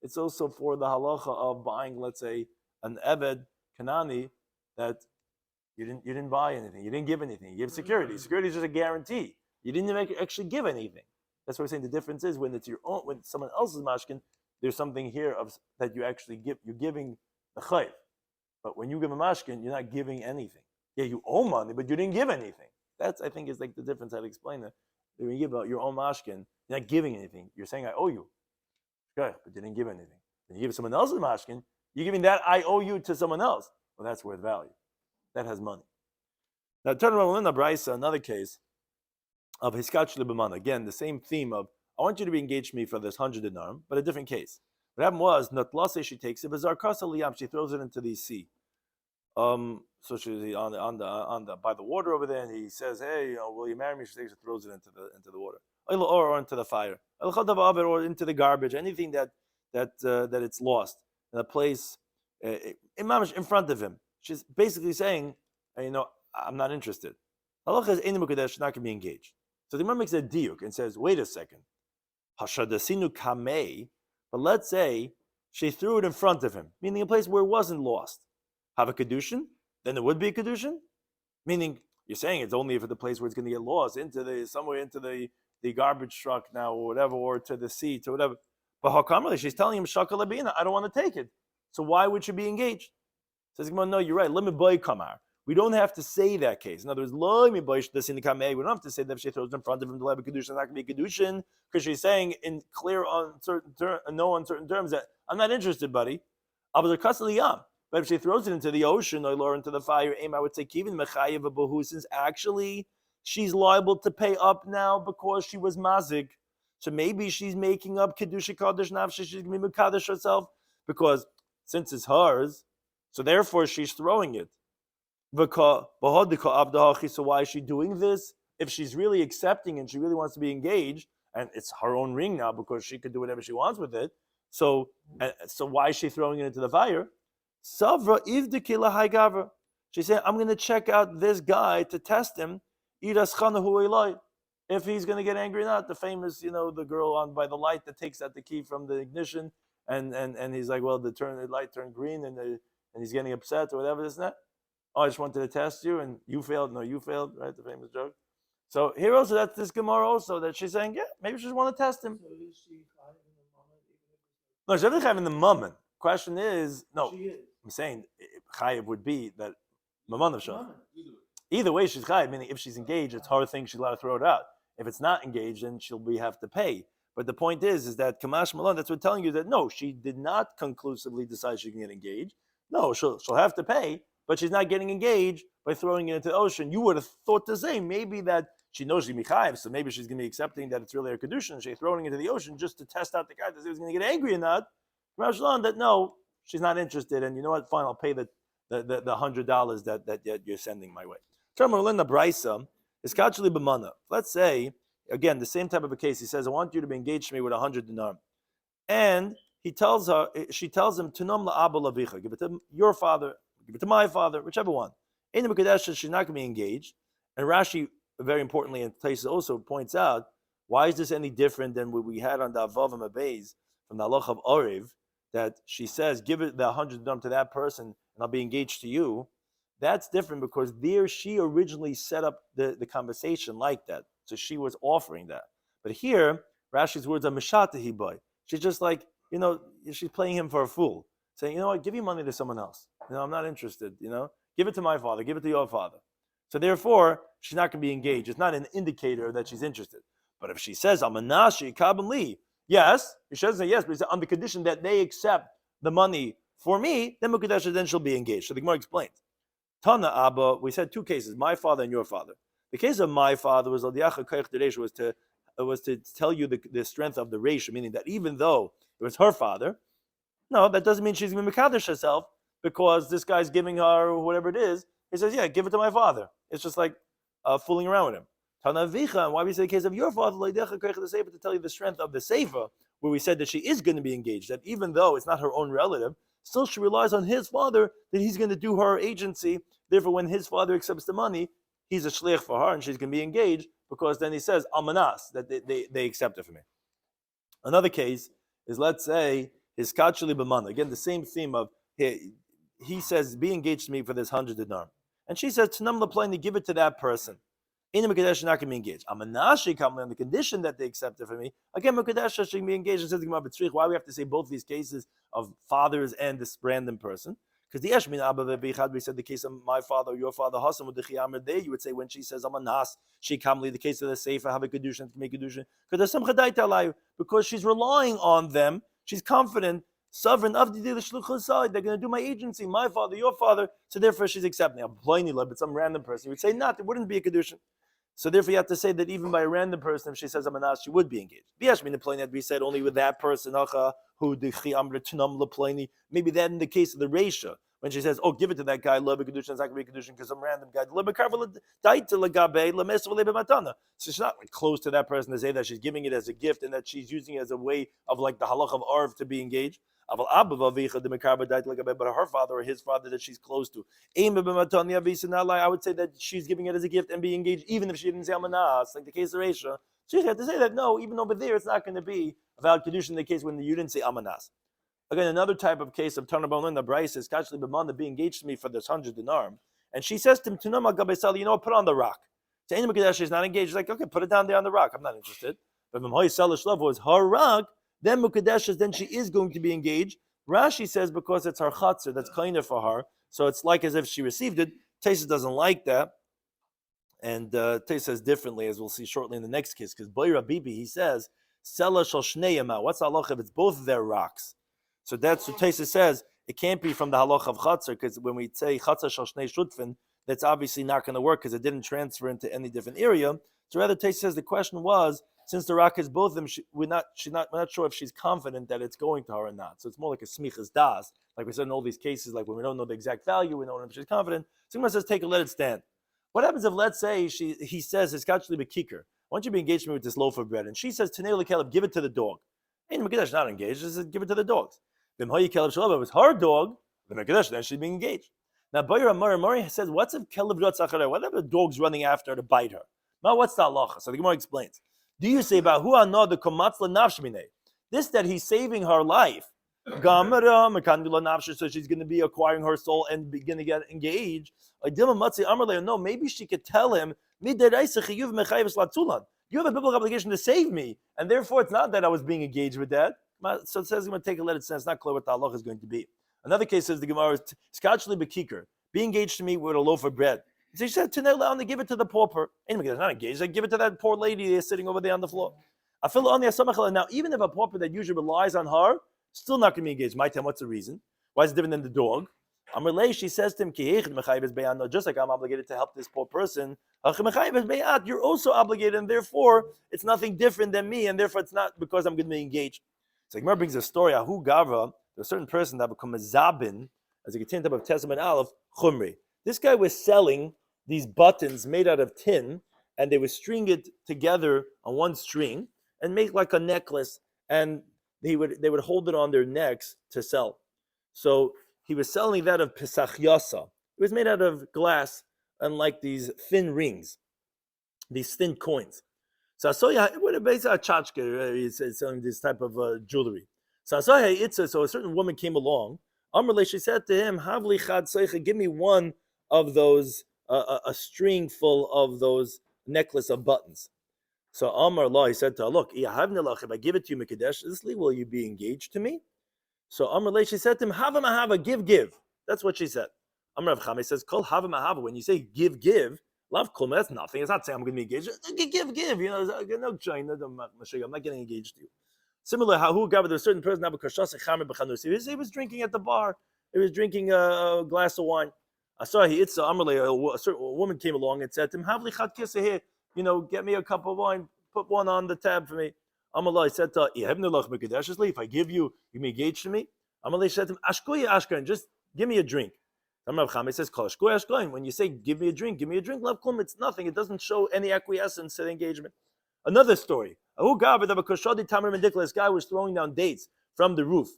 it's also for the halacha of buying, let's say, an Eved Kanani that you didn't buy anything. You didn't give anything. You give security. Security is just a guarantee. You didn't actually give anything. That's what we're saying. The difference is when it's your own, when someone else's mashkin, there's something here of that you actually give. You're giving the chayv. But when you give a mashkin, you're not giving anything. Yeah, you owe money, but you didn't give anything. That's, I think, is like the difference. I'd explain that. When you give out your own mashkin, you're not giving anything. You're saying, I owe you. Okay, but you didn't give anything. When you give someone else's mashkin, you're giving that I owe you to someone else. Well, that's worth value. That has money. Now, turn around in the Braisa, another case of Hiskach Libamana. Again, the same theme of, I want you to be engaged to me for this 100 dinar, but a different case. What happened was, Natlase, she takes it, but Zarkasa Liyam, she throws it into the sea. So she's on the by the water over there, and he says, "Hey, will you marry me?" She takes it, throws it into the water, or into the fire, or into the garbage, anything that it's lost in a place, in front of him. She's basically saying, I'm not interested. Halacha is Ein Mukadesh, not going to be engaged. So the Imam makes a diuk and says, wait a second, Hashadasinu Kamei, but let's say she threw it in front of him, meaning a place where it wasn't lost. Have a Kidushin? Then there would be a Kidushin? Meaning, you're saying it's only if the place where it's going to get lost, somewhere into the garbage truck now, or whatever, or to the sea, to whatever. But Hakamali, she's telling him, Shaka Labina, I don't want to take it. So why would she be engaged? Says, no, you're right. Let me buy kamar. We don't have to say that case. In other words, let me buy this in the kamei. We don't have to say that if she throws it in front of him to have a kedushin, it's not going to be a kedushin, because she's saying in clear, no uncertain terms that I'm not interested, buddy. But if she throws it into the ocean or into the fire, I would say kivin mechayev abahu, since actually she's liable to pay up now because she was mazik. So maybe she's making up kedusha kaddish nafshe. She's going to be mekadosh herself because since it's hers. So therefore, she's throwing it. So why is she doing this? If she's really accepting and she really wants to be engaged, and it's her own ring now because she could do whatever she wants with it, so why is she throwing it into the fire? She said, I'm going to check out this guy to test him, if he's going to get angry or not. The famous, the girl on by the light that takes out the key from the ignition, and he's like, well, the light turned green, and he's getting upset or whatever, isn't it? Oh, I just wanted to test you, and you failed. No, you failed, right? The famous joke. So here also, that's this Gemara also, that she's saying, yeah, maybe she just want to test him. So is she chayiv in the moment? No, she's definitely chayiv in the moment. Question is, no, She is. I'm saying chayiv would be that mamon of shach. Moment. Either way, she's chayiv, meaning if she's engaged, it's her thing, she's allowed to throw it out. If it's not engaged, then have to pay. But the point is that Kamash Malon, that's what telling you that no, she did not conclusively decide she can get engaged. No, she'll have to pay, but she's not getting engaged by throwing it into the ocean. You would have thought the same. Maybe that she knows she's Michayev, so maybe she's going to be accepting that it's really her Kidushin. She's throwing it into the ocean just to test out the guy to see if he's going to get angry or not. That no, she's not interested, and you know what? Fine, I'll pay the $100 that you're sending my way. Let's say, again, the same type of a case. He says, I want you to be engaged to me with 100 dinar. And she tells him, Tunam la'aba lavicha, give it to your father, give it to my father, whichever one. She's not going to be engaged. And Rashi, very importantly, in places also points out, why is this any different than what we had on the Avav and Abayz from the Halacha of Orev, that she says, give it the 100 dinar to that person, and I'll be engaged to you. That's different because there she originally set up the conversation like that. So she was offering that. But here, Rashi's words are Mishatahi boy. She's just like, she's playing him for a fool. Saying, you know what, give your money to someone else. I'm not interested, Give it to my father, give it to your father. So therefore, she's not going to be engaged. It's not an indicator that she's interested. But if she says, Amanashi, Kabam Li, yes, she says yes, but it's on the condition that they accept the money for me, then Mukadesha, then she'll be engaged. So the Gemara explains. Tana Abba, we said two cases, my father and your father. The case of my father was to tell you the strength of the ratio, meaning that even though it was her father, no, that doesn't mean she's going to Mekadosh herself because this guy's giving her whatever it is. He says, yeah, give it to my father. It's just like fooling around with him. Tana Vicha, why we say the case of your father, to tell you the strength of the Seifa, where we said that she is going to be engaged, that even though it's not her own relative, still she relies on his father that he's going to do her agency Therefore, when his father accepts the money, he's a shliach for her, and she's going to be engaged because then he says amanas that they accept it from me. Another case is, let's say his kachali b'mana. Again, the same theme of he says, "Be engaged to me for this 100 dinar," and she says, "Tanam laplaini, give it to that person." In Mekadesh, not going to be engaged. Amanashi come on the condition that they accept it from me. Again, Mekadesh should be engaged. It says why we have to say both these cases of fathers and this random person? Because the Eshmin Abba Vebichad, we said the case of my father or your father, Hassan with the Chiyamar there, you would say when she says Amanas, she kamli, the case of the Sefer, have a Kidushin, to make Kidushin. Because there's some Chadaita alayu, because she's relying on them, she's confident, sovereign of the Shluchah side, they're going to do my agency, my father, your father, so therefore she's accepting. I'm plainly love, but some random person, you would say not, it wouldn't be a Kidushin. So therefore you have to say that even by a random person, if she says Amanas, she would be engaged. B'yashmin the plain that we said only with that person, who the Chiyamar Tunam Laplaini, maybe that in the case of the Reisha, when she says, "Oh, give it to that guy," love a Kidushin, it's not going to be a Kidushin because some random guy. So she's not like close to that person to say that she's giving it as a gift and that she's using it as a way of like the halach of arv to be engaged. But her father or his father that she's close to, I would say that she's giving it as a gift and be engaged, even if she didn't say Amanas, like the case of Reisha. So you have to say that no, even over there, it's not going to be a valid Kidushin in the case when you didn't say Amanas. Again, another type of case of Tanabon in the Bryce is Kachli B'mana, be engaged to me for this 100 dinar. And she says to him, Tunam Gabesali, put it on the rock. So any Mekadesh is not engaged. She's like, okay, put it down there on the rock. I'm not interested. But Mimhoy Salish Love was her rock, then Mekadesh then she is going to be engaged. Rashi says because it's her chatzir, that's kind of for her. So it's like as if she received it. Taisa doesn't like that. And Taisa says differently, as we'll see shortly in the next case. Because Boy Rabibi, he says, Sela Shal Shnei. What's halacha if it's both their rocks? So that's what Taisa says. It can't be from the halacha of chatzar, because when we say chatzar shal shnei shutfin, that's obviously not going to work because it didn't transfer into any different area. So rather, Taisa says the question was, since the rock is both of them, we're not sure if she's confident that it's going to her or not. So it's more like a smichas das, like we said in all these cases, like when we don't know the exact value, we don't know if she's confident. Someone says, take a let it stand. What happens if, let's say, he says, it's actually a kicker. Why don't you be engaged to me with this loaf of bread? And she says, Tanei lekeleb, give it to the dog. Hey, Mekadesh not engaged, just says, give it to the dogs. If it was her dog, the Mekadesh, then she'd be engaged. Now, Bayra Mari says, what's if Keleb Rot Zachareh? What if a dog's running after her to bite her? Now, what's the halacha? So the Gemara explains. Do you say about who anod the komatzla nafshmine? This that he's saving her life. Gamara mekandula nafsh, so she's going to be acquiring her soul and going to get engaged. No, maybe she could tell him, you have a biblical obligation to save me, and therefore it's not that I was being engaged with that. So it says I'm going to take a let it stand. It's not clear what the halacha is going to be. Another case says the Gemara is skachli bekikar. Be engaged to me with a loaf of bread. So she said, to give it to the pauper. Anyway, not engaged. I give it to that poor lady that's sitting over there on the floor. Now, even if a pauper that usually relies on her, still not going to be engaged. My time, what's the reason? Why is it different than the dog? She says to him, just like I'm obligated to help this poor person, you're also obligated, and therefore it's nothing different than me, and therefore it's not because I'm going to be engaged. So Gemara brings a story, Ahu Gavra, there's a certain person that become a zabin, as a contained of Testament Aleph, Chumri. This guy was selling these buttons made out of tin, and they would string it together on one string and make like a necklace, and they would hold it on their necks to sell. So he was selling that of Pesach Yasa. It was made out of glass and like these thin rings, these thin coins. So it would have been a chachka. He's selling this type of jewelry. So a certain woman came along. Amrle, she said to him, "Havli chad seicha, give me one of those, a string full of those necklace of buttons." So Amar Allah, he said to her, "Look, if I give it to you, Mekadesh, will you be engaged to me?" So Amrle, she said to him, "Hava mahava, give." That's what she said. Amar Rav Chame says, "Kol hava mahava." When you say give. Love kol, that's nothing. It's not saying I'm going to be engaged. Give. No China, I'm not getting engaged to you. Similar, how there's a certain person he was drinking at the bar. He was drinking a glass of wine. I saw a certain woman came along and said to him, "Havli chat kisa here. Get me a cup of wine. Put one on the tab for me." Amalai said to her, "If I give you engaged to me." Amalai said to him, "Ashkoya ashkan, just give me a drink." Rav Chame says, when you say give me a drink, love kum, it's nothing. It doesn't show any acquiescence to the engagement. Another story. This guy was throwing down dates from the roof.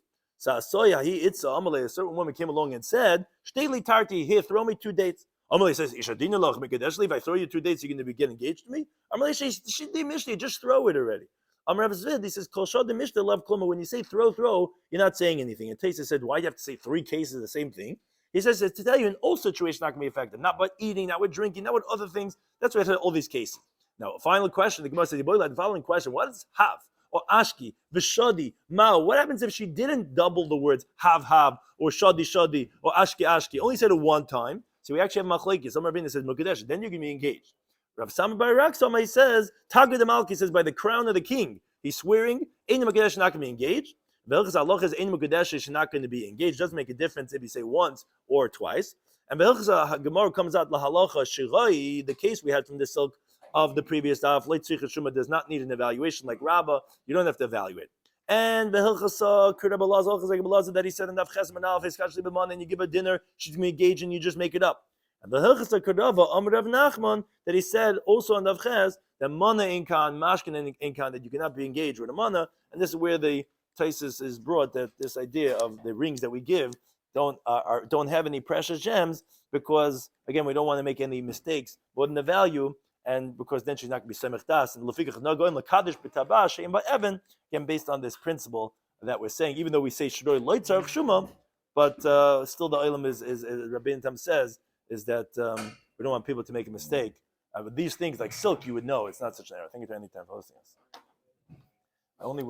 A certain woman came along and said, "Shteli tarti, here, throw me 2 dates." Amalei says, "Ishadina loch mekadesh. If I throw you 2 dates, you're going to get engaged to me." Amalei says, "Shidi mishti, just throw it already." Amar Zvid, he says, "Kol shad mishti love kluma." When you say throw, you're not saying anything. And Taisa said, "Why do you have to say 3 cases of the same thing?" He says to tell you in all situations not going to be effective, not by eating, not with drinking, not with other things. That's why I said all these cases. Now, final question. The Gemara says, "The following question: what is have or ashki v'shadi mao? What happens if she didn't double the words have or shadi or ashki? Only said it one time. So we actually have machlekes. Some rabbiner says mukadesh. Then you're going to be engaged. Rav Sama bar Raksama, he says Tagid Malki says by the crown of the king. He's swearing Ein mukadesh not going to be engaged. Velchas halacha is Ein mukadesh is not going to be engaged. Doesn't make a difference if you say once or twice. And Velchas Gemara comes out la halacha shirai, the case we had from the silk of the previous daf. Leit tzricha shuma does not need an evaluation like Rabbah. You don't have to evaluate. And Behilchasa Kurabalaza that he said in Daf Chesman Alf Hiskashli B'man, and you give a dinner, she's going to be engaged and you just make it up. And Behilchasa Kurava Amr Rav Nachman that he said also on Daf Ches that mana inkan, mashkin inkan, that you cannot be engaged with a mana, and this is where the Taisus is brought, that this idea of the rings that we give don't have any precious gems, because again we don't want to make any mistakes more than the value, and because then she's not going to be semech das, and lefikach nagoim lekadish b'tabah she'im ba'evan, again based on this principle that we're saying, even though we say shiroi loy tzarich shuma, but still the olam is Rabbi Tam says is that we don't want people to make a mistake. But these things like silk, you would know it's not such an error. Thank you to any time for hosting us. I only win.